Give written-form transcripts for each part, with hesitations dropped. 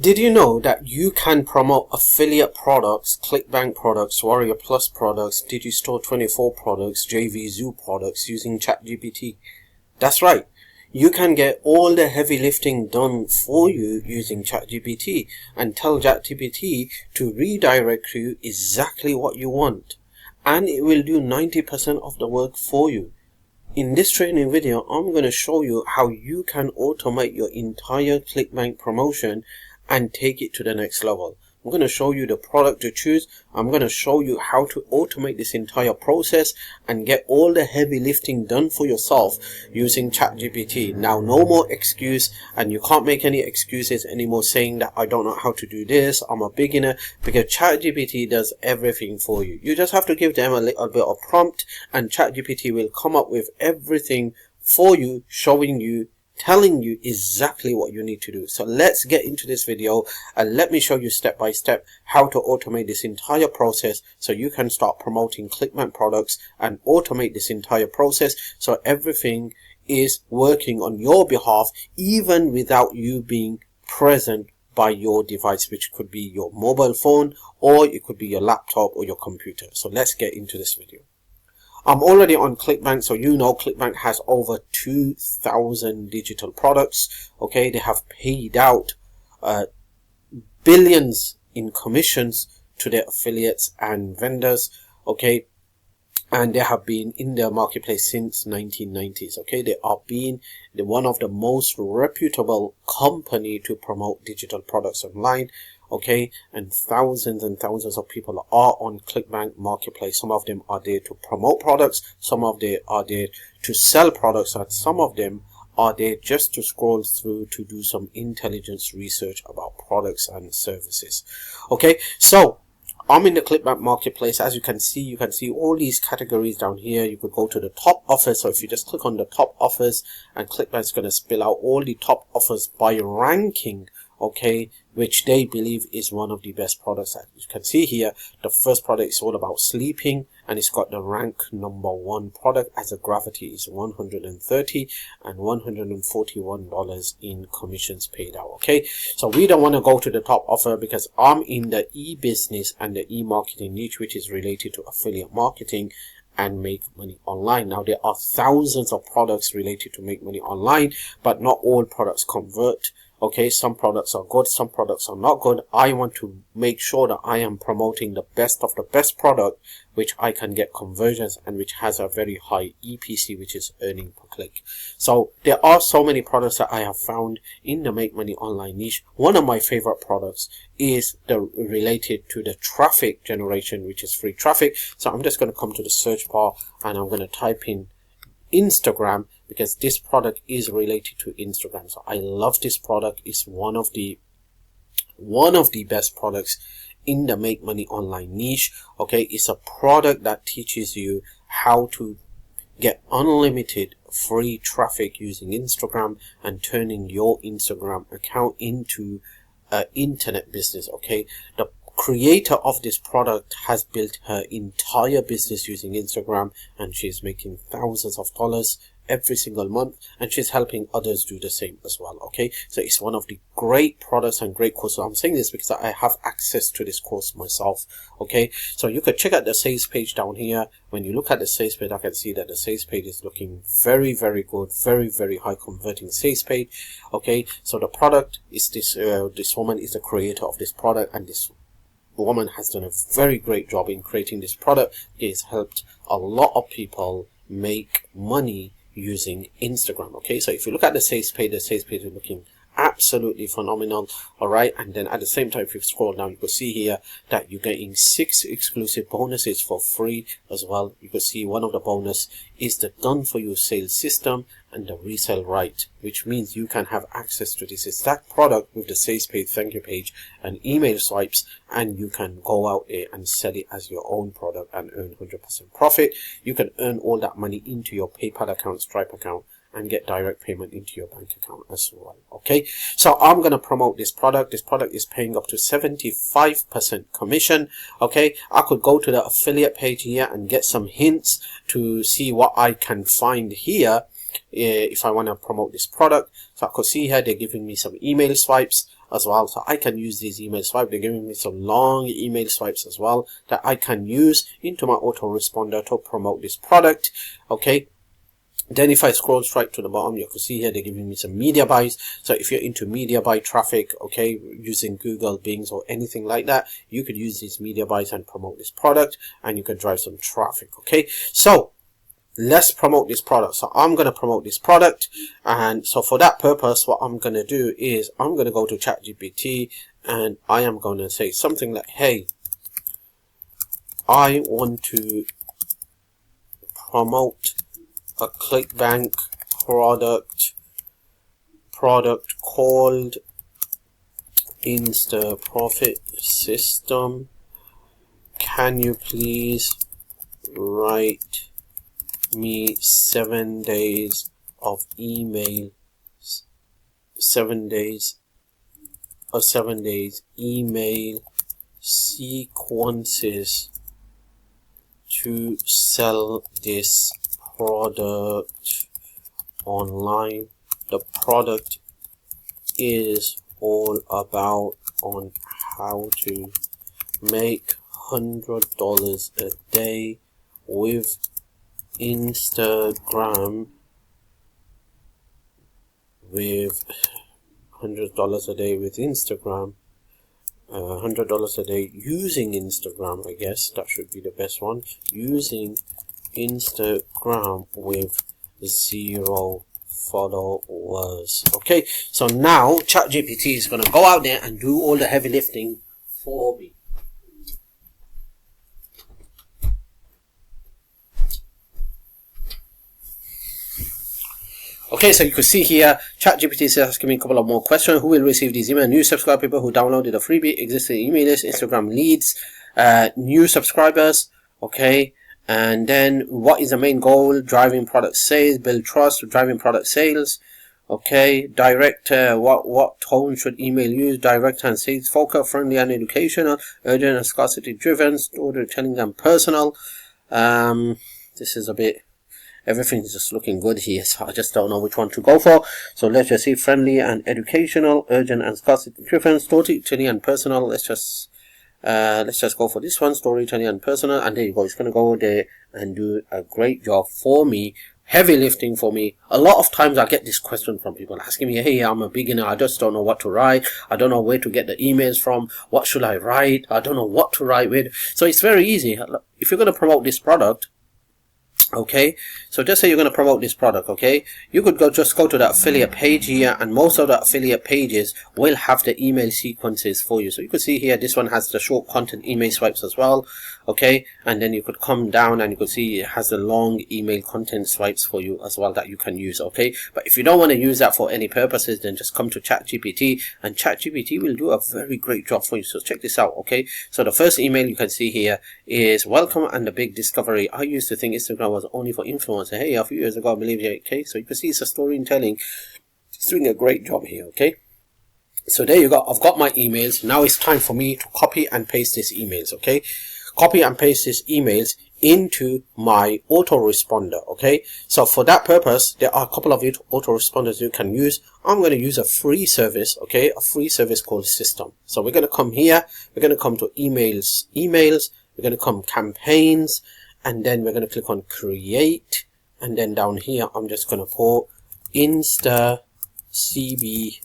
Did you know that you can promote affiliate products, Clickbank products, Warrior Plus products, Digistore 24 products, JVZoo products using ChatGPT? That's right. You can get all the heavy lifting done for you using ChatGPT and tell ChatGPT to redirect you exactly what you want. And it will do 90% of the work for you. In this training video, I'm going to show you how you can automate your entire Clickbank promotion and take it to the next level. I'm going to show you the product to choose. I'm going to show you how to automate this entire process and get all the heavy lifting done for yourself using ChatGPT. Now, no more excuse, and you can't make any excuses anymore saying that I don't know how to do this, I'm a beginner, because ChatGPT does everything for you. You just have to give them a little bit of prompt and ChatGPT will come up with everything for you, showing you, telling you exactly what you need to do. So let's get into this video and let me show you step by step how to automate this entire process so you can start promoting Clickbank products and automate this entire process so everything is working on your behalf even without you being present by your device, which could be your mobile phone or it could be your laptop or your computer. So let's get into this video. I'm already on Clickbank, so you know Clickbank has over 2,000 digital products. Okay, they have paid out billions in commissions to their affiliates and vendors. Okay, and they have been in their marketplace since 1990s. Okay, they are being one of the most reputable company to promote digital products online. Okay, and thousands of people are on Clickbank marketplace. Some of them are there to promote products, some of them are there to sell products, and some of them are there just to scroll through to do some intelligence research about products and services. Okay, so I'm in the Clickbank marketplace. As you can see all these categories down here. You could go to the top offers. So if you just click on the top offers, and Clickbank's going to spill out all the top offers by ranking, okay, which they believe is one of the best products. As you can see here, the first product is all about sleeping, and it's got the rank #1 product as a gravity is 130 and $141 in commissions paid out. Okay, so we don't want to go to the top offer because I'm in the e-business and the e-marketing niche, which is related to affiliate marketing and make money online. Now, there are thousands of products related to make money online, but not all products convert. Okay, some products are good, some products are not good. I want to make sure that I am promoting the best of the best product, which I can get conversions and which has a very high EPC, which is earning per click. So there are so many products that I have found in the make money online niche. One of my favorite products is related to the traffic generation, which is free traffic. So I'm just going to come to the search bar and I'm going to type in Instagram, because this product is related to Instagram. So I love this product. It's one of the best products in the make money online niche. Okay, it's a product that teaches you how to get unlimited free traffic using Instagram and turning your Instagram account into an internet business. Okay, the creator of this product has built her entire business using Instagram, and she's making thousands of dollars every single month, and she's helping others do the same as well. Okay, so it's one of the great products and great courses. I'm saying this because I have access to this course myself. Okay, so you could check out the sales page down here. When you look at the sales page, I can see that the sales page is looking very good, very high converting sales page. Okay, so the product is this woman is the creator of this product, and this woman has done a very great job in creating this product. It has helped a lot of people make money using Instagram. Okay, so if you look at the sales page is looking absolutely phenomenal. All right, and then at the same time, if you scroll down, you can see here that you're getting 6 exclusive bonuses for free as well. You can see one of the bonus is the done for you sales system and the resale right, which means you can have access to this exact product with the sales page, thank you page, and email swipes, and you can go out there and sell it as your own product and earn 100% profit. You can earn all that money into your PayPal account, Stripe account, and get direct payment into your bank account as well. Okay, so I'm going to promote this product. This product is paying up to 75% commission. Okay, I could go to the affiliate page here and get some hints to see what I can find here if I want to promote this product. So I could see here they're giving me some email swipes. as well. So I can use these email swipes. They're giving me some long email swipes as well that I can use into my autoresponder to promote this product. Okay. Then if I scroll straight to the bottom, you can see here they're giving me some media buys. So if you're into media buy traffic, okay, using Google, Bings or anything like that, you could use these media buys and promote this product, and you can drive some traffic. Okay, so let's promote this product. So I'm going to promote this product, and so for that purpose, what I'm going to do is I'm going to go to ChatGPT, and I am going to say something like, hey, I want to promote a Clickbank product called Insta Profit System. Can you please write me 7 days of email, 7 days email sequences to sell this product online. The product is all about on how to make $100 a day with Instagram, with $100 a day with Instagram, $100 a day using Instagram. I guess that should be the best one, using Instagram with 0 followers. Okay, so now ChatGPT is going to go out there and do all the heavy lifting for me. Okay, so you can see here, ChatGPT is asking me a couple of more questions. Who will receive these emails? New subscriber, people who downloaded a freebie, existing email list, Instagram leads, new subscribers. Okay, and then what is the main goal? Driving product sales, build trust, driving product sales. Okay, direct, what tone should email use? Direct and sales focus, friendly and educational, urgent and scarcity driven, storytelling and personal. This is a bit, everything is just looking good here, so I just don't know which one to go for. So let's just see, friendly and educational, urgent and scarcity driven, storytelling and personal. Let's just go for this one, storytelling and personal, and there you go. It's going to go there and do a great job for me, heavy lifting for me. A lot of times I get this question from people asking me, hey, I'm a beginner, I just don't know what to write, I don't know where to get the emails from, what should I write, I don't know what to write with. So it's very easy. If you're going to promote this product, okay, so just say you're going to promote this product, okay, you could just go to the affiliate page here, and most of the affiliate pages will have the email sequences for you. So you could see here, this one has the short content email swipes as well, okay, and then you could come down and you could see it has the long email content swipes for you as well that you can use. Okay, but if you don't want to use that for any purposes, then just come to ChatGPT, and ChatGPT will do a very great job for you. So check this out. Okay, so the first email you can see here is welcome and the big discovery. I used to think Instagram was only for influencers. Hey, a few years ago I believe it. Okay, so you can see it's a storytelling. It's doing a great job here. Okay, so there you go. I've got my emails. Now it's time for me to copy and paste these emails. Okay, copy and paste these emails into my autoresponder. Okay, so for that purpose, there are a couple of autoresponders you can use. I'm going to use a free service. Okay, a free service called System. So we're going to come here, we're going to come to emails, we're going to come campaigns, and then we're going to click on create, and then down here I'm just going to put Insta CB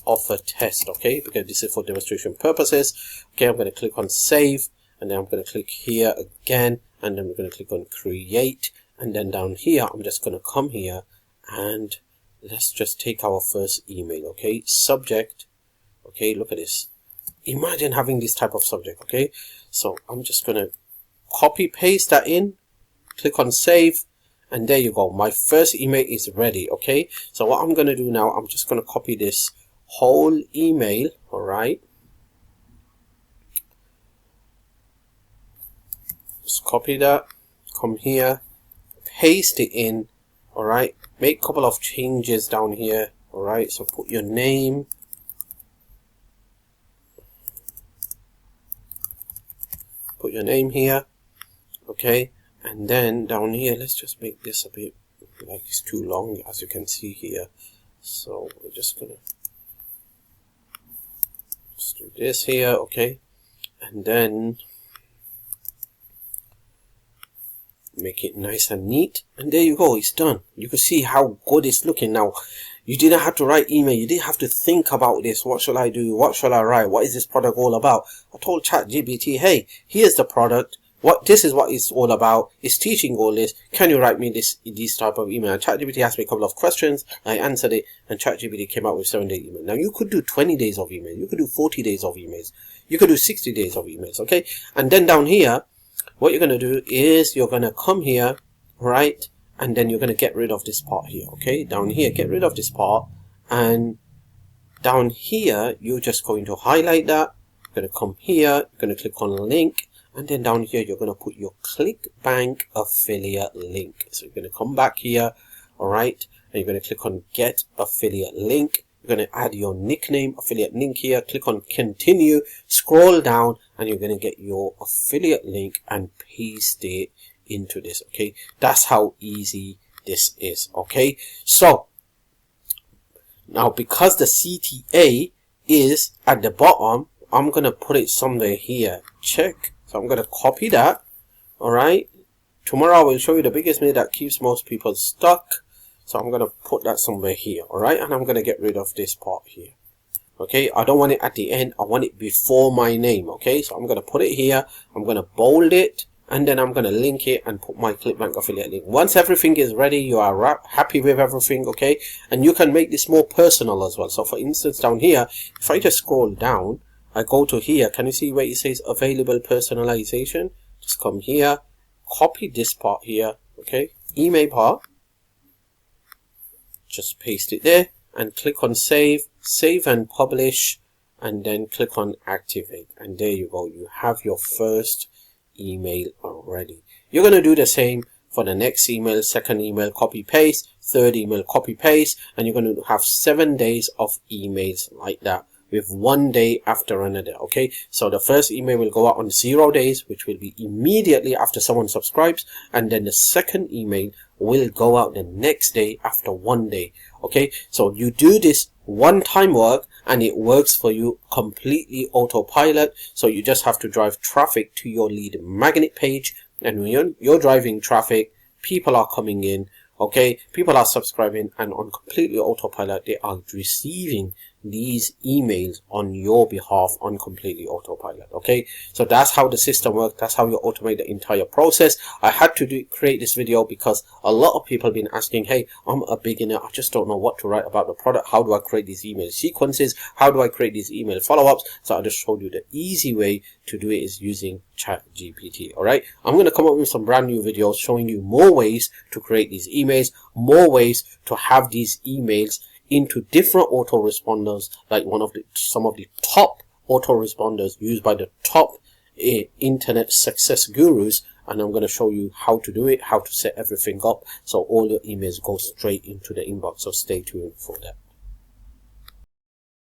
offer test. Okay, because this is for demonstration purposes. Okay, I'm going to click on save, and then I'm going to click here again, and then we're going to click on create, and then down here I'm just going to come here, and let's just take our first email. Okay, subject. Okay, look at this. Imagine having this type of subject. Okay, so I'm just going to copy paste that in, click on save, and there you go. My first email is ready. Okay, so what I'm going to do now, I'm just going to copy this whole email. All right, just copy that, come here, paste it in. All right, make a couple of changes down here. All right, so put your name, here. Okay, and then down here, let's just make this a bit like it's too long, as you can see here. So we're just gonna this here, okay, and then make it nice and neat, and there you go, it's done. You can see how good it's looking now. You didn't have to write email, you didn't have to think about this. What shall I do? What shall I write? What is this product all about? I told ChatGPT, hey, here's the product, this is what it's all about, it's teaching all this, can you write me these type of email? And ChatGPT asked me a couple of questions, I answered it, and ChatGPT came out with 7-day email. Now you could do 20 days of email, you could do 40 days of emails, you could do 60 days of emails, okay? And then down here, what you're going to do is you're going to come here, right, and then you're going to get rid of this part here, okay? Down here, get rid of this part, and down here, you're just going to highlight that. You're going to come here, you're going to click on link, and then down here, you're going to put your Clickbank affiliate link. So you're going to come back here, all right, and you're going to click on get affiliate link. You're going to add your nickname, affiliate link here, click on continue, scroll down, and you're going to get your affiliate link and paste it into this, okay? That's how easy this is, okay? So now because the CTA is at the bottom, I'm going to put it somewhere here, check. So I'm going to copy that, all right? Tomorrow I will show you the biggest myth that keeps most people stuck. So I'm going to put that somewhere here, all right? And I'm going to get rid of this part here, okay? I don't want it at the end. I want it before my name, okay? So I'm going to put it here. I'm going to bold it, and then I'm going to link it and put my Clickbank affiliate link. Once everything is ready, you are happy with everything, okay? And you can make this more personal as well. So for instance, down here, if I just scroll down, I go to here. Can you see where it says available personalization? Just come here, copy this part here, okay? Email part. Just paste it there and click on save and publish, and then click on activate, and there you go, you have your first email already. You're going to do the same for the next email, second email, copy paste, third email, copy paste, and you're going to have 7 days of emails like that, with 1 day after another, okay? So the first email will go out on 0 days, which will be immediately after someone subscribes, and then the second email will go out the next day after 1 day, okay? So you do this one-time work and it works for you completely autopilot. So you just have to drive traffic to your lead magnet page, and when you're driving traffic, people are coming in, okay? People are subscribing, and on completely autopilot, they are receiving these emails on your behalf on completely autopilot, okay? So that's how the system works. That's how you automate the entire process. I had to create this video because a lot of people have been asking, hey, I'm a beginner, I just don't know what to write about the product. How do I create these email sequences? How do I create these email follow-ups? So I just showed you the easy way to do it is using ChatGPT, all right? I'm going to come up with some brand new videos showing you more ways to create these emails, more ways to have these emails into different autoresponders, like some of the top autoresponders used by the top internet success gurus, and I'm going to show you how to do it, how to set everything up so all your emails go straight into the inbox. So stay tuned for that.